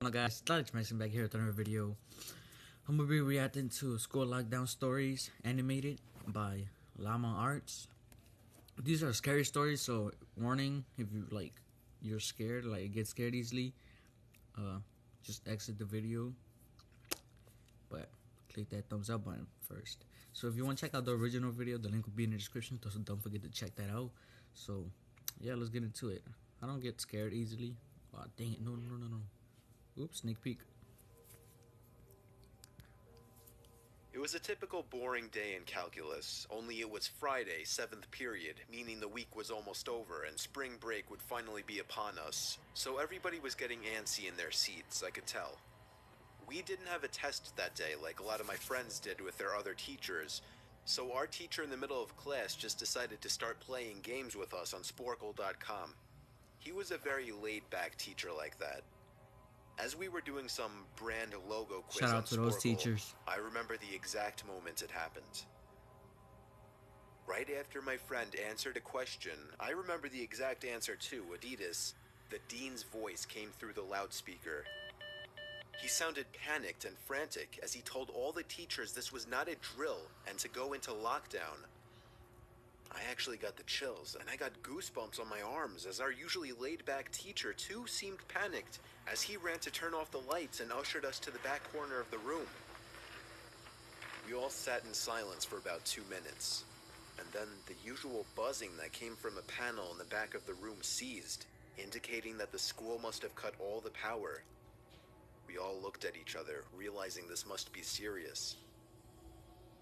Hello guys, Llamaarts back here with another video. I'm gonna be reacting to School Lockdown Stories animated by Llamaarts. These are scary stories, so warning if you're scared, get scared easily, uh just exit the video. But click that thumbs up button first. So if you want to check out the original video, the link will be in the description, so don't forget to check that out. So yeah, let's get into it. I don't get scared easily. Oh dang it, no. Oops, sneak peek. It was a typical boring day in calculus, only it was Friday, 7th period, meaning the week was almost over and spring break would finally be upon us. So everybody was getting antsy in their seats, I could tell. We didn't have a test that day like a lot of my friends did with their other teachers, so our teacher in the middle of class just decided to start playing games with us on Sporkle.com. He was a very laid-back teacher like that. As we were doing some brand logo quiz Shout on out to those Sporkle, teachers. I remember the exact moment it happened. Right after my friend answered a question, I remember the exact answer too, Adidas. The dean's voice came through the loudspeaker. He sounded panicked and frantic as he told all the teachers this was not a drill and to go into lockdown. I actually got the chills, and I got goosebumps on my arms as our usually laid-back teacher too seemed panicked as he ran to turn off the lights and ushered us to the back corner of the room. We all sat in silence for about 2 minutes, and then the usual buzzing that came from a panel in the back of the room ceased, indicating that the school must have cut all the power. We all looked at each other, realizing this must be serious.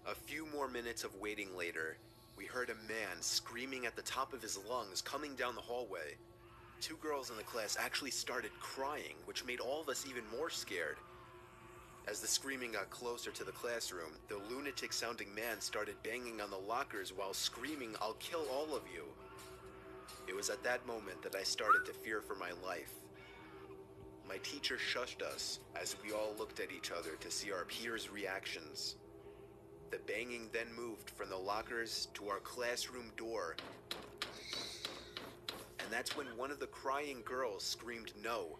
A few more minutes of waiting later, we heard a man screaming at the top of his lungs coming down the hallway. 2 girls in the class actually started crying, which made all of us even more scared. As the screaming got closer to the classroom, the lunatic-sounding man started banging on the lockers while screaming, "I'll kill all of you." It was at that moment that I started to fear for my life. My teacher shushed us as we all looked at each other to see our peers' reactions. The banging then moved from the lockers to our classroom door. And that's when one of the crying girls screamed no.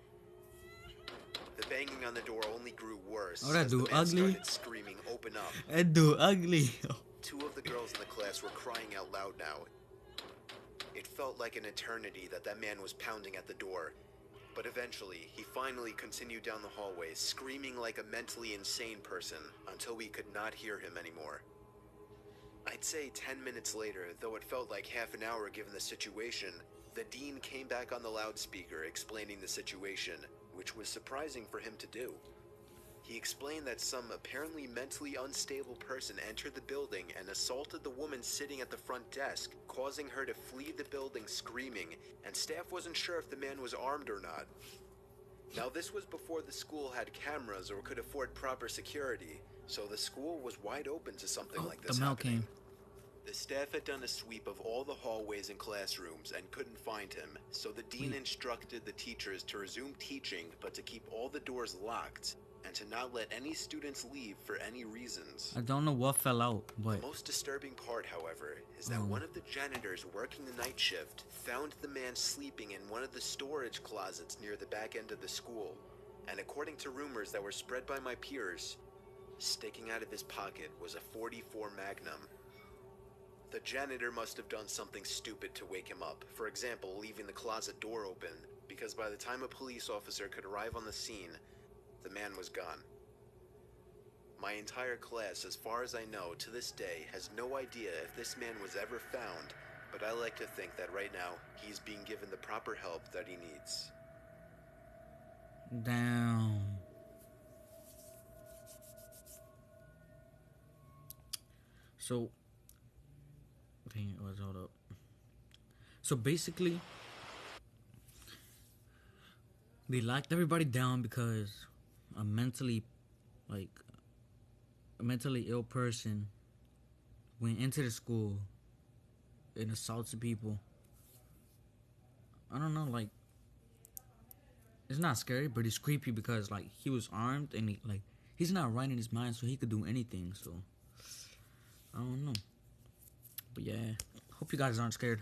The banging on the door only grew worse Oh, that as the dude man ugly. started screaming, "Open up." That dude ugly. 2 of the girls in the class were crying out loud now. It felt like an eternity that man was pounding at the door. But eventually, he finally continued down the hallway, screaming like a mentally insane person, until we could not hear him anymore. I'd say 10 minutes later, though it felt like half an hour given the situation, the dean came back on the loudspeaker explaining the situation, which was surprising for him to do. He explained that some apparently mentally unstable person entered the building and assaulted the woman sitting at the front desk, causing her to flee the building screaming, and staff wasn't sure if the man was armed or not. Now this was before the school had cameras or could afford proper security, so the school was wide open to something like this The mail happening. came. The staff had done a sweep of all the hallways and classrooms and couldn't find him, so the dean instructed the teachers to resume teaching but to keep all the doors locked and to not let any students leave for any reasons. I don't know what fell out, but The most disturbing part, however, is that one of the janitors working the night shift found the man sleeping in one of the storage closets near the back end of the school, and according to rumors that were spread by my peers, sticking out of his pocket was a .44 Magnum. The janitor must have done something stupid to wake him up, for example, leaving the closet door open, because by the time a police officer could arrive on the scene, the man was gone. My entire class, as far as I know, to this day, has no idea if this man was ever found, but I like to think that right now, he's being given the proper help that he needs. damn. So, dang it, hold up. So basically, they locked everybody down because a mentally, like, a mentally ill person went into the school and assaulted people. I don't know, like, it's not scary, but it's creepy because, like, he was armed and he's not right in his mind, so he could do anything. So I don't know, but yeah, hope you guys aren't scared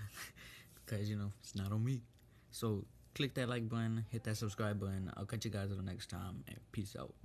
because it's not on me. So click that like button, hit that subscribe button. I'll catch you guys until next time, and peace out.